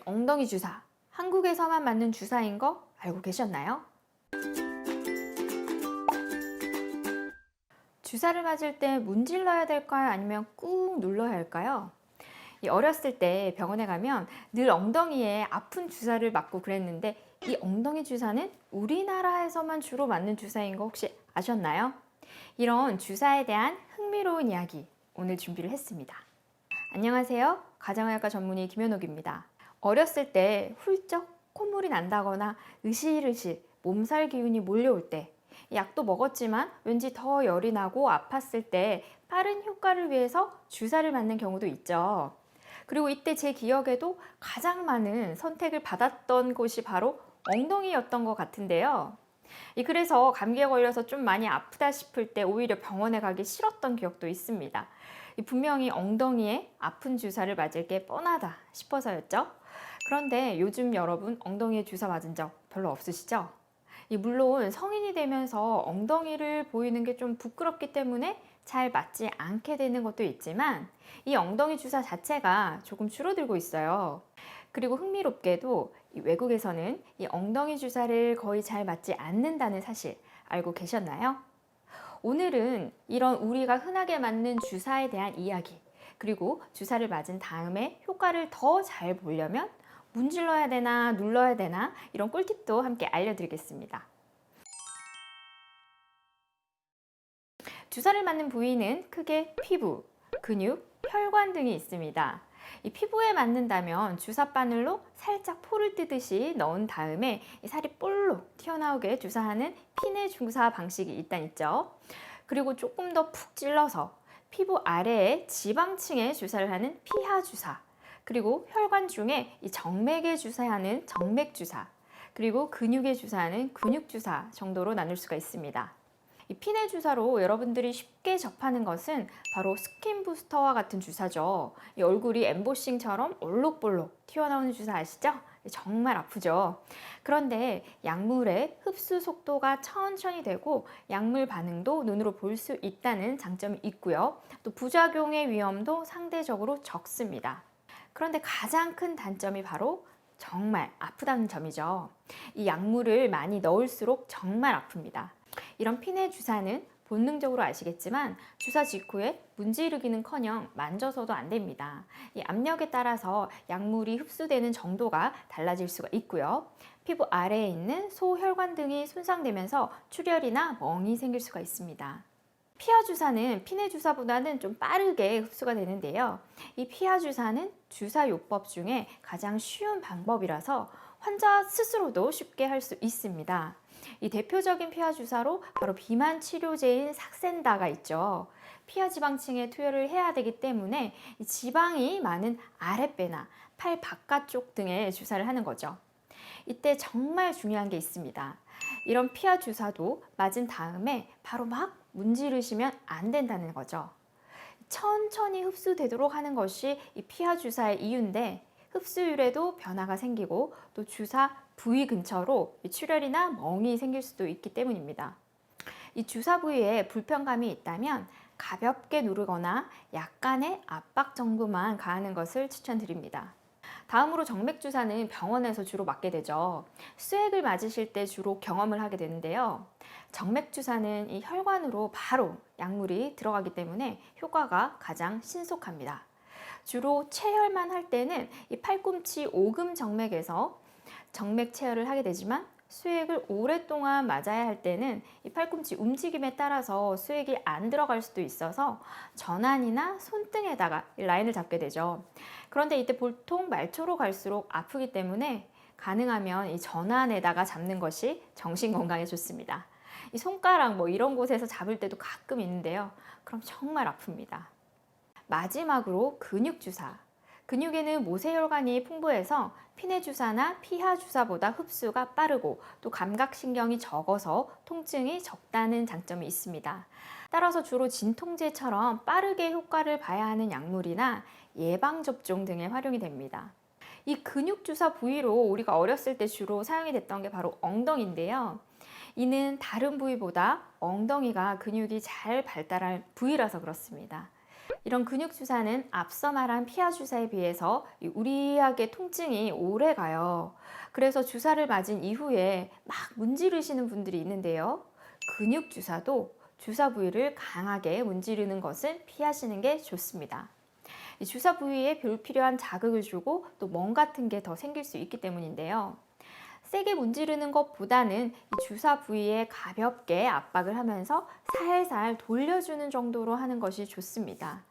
엉덩이 주사, 한국에서만 맞는 주사인 거 알고 계셨나요? 주사를 맞을 때 문질러야 될까요? 아니면 꾹 눌러야 할까요? 어렸을 때 병원에 가면 늘 엉덩이에 아픈 주사를 맞고 그랬는데 이 엉덩이 주사는 우리나라에서만 주로 맞는 주사인 거 혹시 아셨나요? 이런 주사에 대한 흥미로운 이야기 오늘 준비를 했습니다. 안녕하세요. 가정의학과 전문의 김현옥입니다. 어렸을 때 훌쩍 콧물이 난다거나 으실으실 몸살 기운이 몰려올 때 약도 먹었지만 왠지 더 열이 나고 아팠을 때 빠른 효과를 위해서 주사를 맞는 경우도 있죠. 그리고 이때 제 기억에도 가장 많은 선택을 받았던 곳이 바로 엉덩이였던 것 같은데요. 그래서 감기에 걸려서 좀 많이 아프다 싶을 때 오히려 병원에 가기 싫었던 기억도 있습니다. 분명히 엉덩이에 아픈 주사를 맞을 게 뻔하다 싶어서였죠. 그런데 요즘 여러분 엉덩이에 주사 맞은 적 별로 없으시죠? 물론 성인이 되면서 엉덩이를 보이는 게 좀 부끄럽기 때문에 잘 맞지 않게 되는 것도 있지만 이 엉덩이 주사 자체가 조금 줄어들고 있어요. 그리고 흥미롭게도 외국에서는 이 엉덩이 주사를 거의 잘 맞지 않는다는 사실 알고 계셨나요? 오늘은 이런 우리가 흔하게 맞는 주사에 대한 이야기, 그리고 주사를 맞은 다음에 효과를 더 잘 보려면 문질러야 되나 눌러야 되나 이런 꿀팁도 함께 알려드리겠습니다. 주사를 맞는 부위는 크게 피부, 근육, 혈관 등이 있습니다. 이 피부에 맞는다면 주사바늘로 살짝 포를 뜨듯이 넣은 다음에 이 살이 볼록 튀어나오게 주사하는 피내 주사 방식이 일단 있죠. 그리고 조금 더 푹 찔러서 피부 아래에 지방층에 주사를 하는 피하 주사, 그리고 혈관 중에 이 정맥에 주사하는 정맥 주사, 그리고 근육에 주사하는 근육 주사 정도로 나눌 수가 있습니다. 이 피내 주사로 여러분들이 쉽게 접하는 것은 바로 스킨 부스터와 같은 주사죠. 이 얼굴이 엠보싱처럼 올록볼록 튀어나오는 주사 아시죠? 정말 아프죠. 그런데 약물의 흡수 속도가 천천히 되고 약물 반응도 눈으로 볼 수 있다는 장점이 있고요. 또 부작용의 위험도 상대적으로 적습니다. 그런데 가장 큰 단점이 바로 정말 아프다는 점이죠. 이 약물을 많이 넣을수록 정말 아픕니다. 이런 피내 주사는 본능적으로 아시겠지만 주사 직후에 문지르기는커녕 만져서도 안 됩니다. 이 압력에 따라서 약물이 흡수되는 정도가 달라질 수가 있고요. 피부 아래에 있는 소혈관 등이 손상되면서 출혈이나 멍이 생길 수가 있습니다. 피하 주사는 피내 주사보다는 좀 빠르게 흡수가 되는데요. 이 피하 주사는 주사요법 중에 가장 쉬운 방법이라서 환자 스스로도 쉽게 할 수 있습니다. 이 대표적인 피하 주사로 바로 비만 치료제인 삭센다가 있죠. 피하 지방층에 투여를 해야 되기 때문에 이 지방이 많은 아랫배나 팔 바깥쪽 등에 주사를 하는 거죠. 이때 정말 중요한 게 있습니다. 이런 피하 주사도 맞은 다음에 바로 막 문지르시면 안 된다는 거죠. 천천히 흡수되도록 하는 것이 이 피하 주사의 이유인데 흡수율에도 변화가 생기고 또 주사 부위 근처로 출혈이나 멍이 생길 수도 있기 때문입니다. 이 주사 부위에 불편감이 있다면 가볍게 누르거나 약간의 압박 정도만 가하는 것을 추천드립니다. 다음으로 정맥 주사는 병원에서 주로 맞게 되죠. 수액을 맞으실 때 주로 경험을 하게 되는데요. 정맥 주사는 이 혈관으로 바로 약물이 들어가기 때문에 효과가 가장 신속합니다. 주로 체열만 할 때는 이 팔꿈치 오금 정맥에서 정맥 체열을 하게 되지만 수액을 오랫동안 맞아야 할 때는 이 팔꿈치 움직임에 따라서 수액이 안 들어갈 수도 있어서 전환이나 손등에다가 라인을 잡게 되죠. 그런데 이때 보통 말초로 갈수록 아프기 때문에 가능하면 이 전환에다가 잡는 것이 정신 건강에 좋습니다. 이 손가락 이런 곳에서 잡을 때도 가끔 있는데요. 그럼 정말 아픕니다. 마지막으로 근육 주사. 근육에는 모세혈관이 풍부해서 피내 주사나 피하 주사보다 흡수가 빠르고 또 감각신경이 적어서 통증이 적다는 장점이 있습니다. 따라서 주로 진통제처럼 빠르게 효과를 봐야 하는 약물이나 예방접종 등에 활용이 됩니다. 이 근육 주사 부위로 우리가 어렸을 때 주로 사용이 됐던 게 바로 엉덩이인데요. 이는 다른 부위보다 엉덩이가 근육이 잘 발달한 부위라서 그렇습니다. 이런 근육 주사는 앞서 말한 피하 주사에 비해서 우리하게 통증이 오래 가요. 그래서 주사를 맞은 이후에 막 문지르시는 분들이 있는데요. 근육 주사도 주사 부위를 강하게 문지르는 것은 피하시는 게 좋습니다. 이 주사 부위에 불필요한 자극을 주고 또 멍 같은 게 더 생길 수 있기 때문인데요. 세게 문지르는 것보다는 이 주사 부위에 가볍게 압박을 하면서 살살 돌려주는 정도로 하는 것이 좋습니다.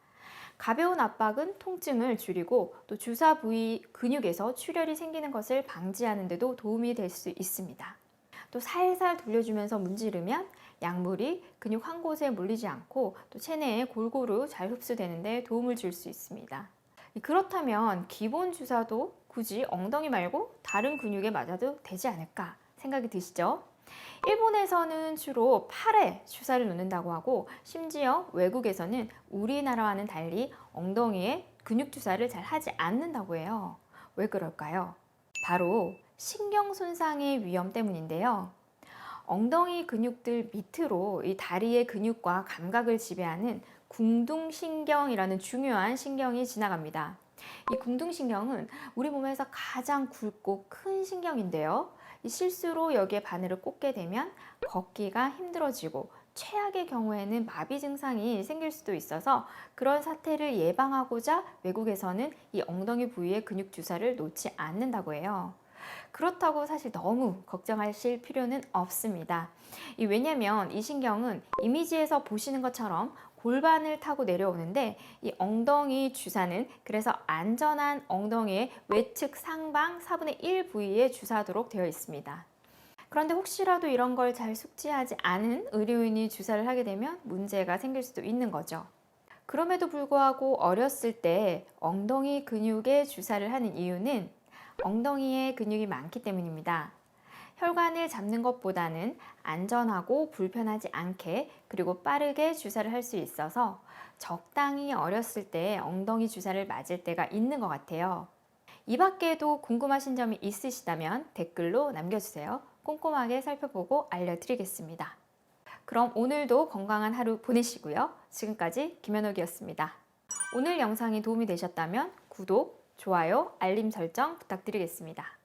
가벼운 압박은 통증을 줄이고 또 주사 부위 근육에서 출혈이 생기는 것을 방지하는 데도 도움이 될 수 있습니다. 또 살살 돌려주면서 문지르면 약물이 근육 한 곳에 몰리지 않고 또 체내에 골고루 잘 흡수되는 데 도움을 줄 수 있습니다. 그렇다면 기본 주사도 굳이 엉덩이 말고 다른 근육에 맞아도 되지 않을까 생각이 드시죠? 일본에서는 주로 팔에 주사를 놓는다고 하고 심지어 외국에서는 우리나라와는 달리 엉덩이에 근육 주사를 잘 하지 않는다고 해요. 왜 그럴까요? 바로 신경 손상의 위험 때문인데요. 엉덩이 근육들 밑으로 이 다리의 근육과 감각을 지배하는 궁둥신경이라는 중요한 신경이 지나갑니다. 이 궁둥신경은 우리 몸에서 가장 굵고 큰 신경인데요. 이 실수로 여기에 바늘을 꽂게 되면 걷기가 힘들어지고 최악의 경우에는 마비 증상이 생길 수도 있어서 그런 사태를 예방하고자 외국에서는 이 엉덩이 부위에 근육 주사를 놓지 않는다고 해요. 그렇다고 사실 너무 걱정하실 필요는 없습니다. 왜냐면 이 신경은 이미지에서 보시는 것처럼 골반을 타고 내려오는데 이 엉덩이 주사는 그래서 안전한 엉덩이의 외측 상방 4분의 1 부위에 주사하도록 되어 있습니다. 그런데 혹시라도 이런 걸 잘 숙지하지 않은 의료인이 주사를 하게 되면 문제가 생길 수도 있는 거죠. 그럼에도 불구하고 어렸을 때 엉덩이 근육에 주사를 하는 이유는 엉덩이에 근육이 많기 때문입니다. 혈관을 잡는 것보다는 안전하고 불편하지 않게 그리고 빠르게 주사를 할 수 있어서 적당히 어렸을 때 엉덩이 주사를 맞을 때가 있는 것 같아요. 이 밖에도 궁금하신 점이 있으시다면 댓글로 남겨주세요. 꼼꼼하게 살펴보고 알려드리겠습니다. 그럼 오늘도 건강한 하루 보내시고요. 지금까지 김현옥이었습니다. 오늘 영상이 도움이 되셨다면 구독, 좋아요, 알림 설정 부탁드리겠습니다.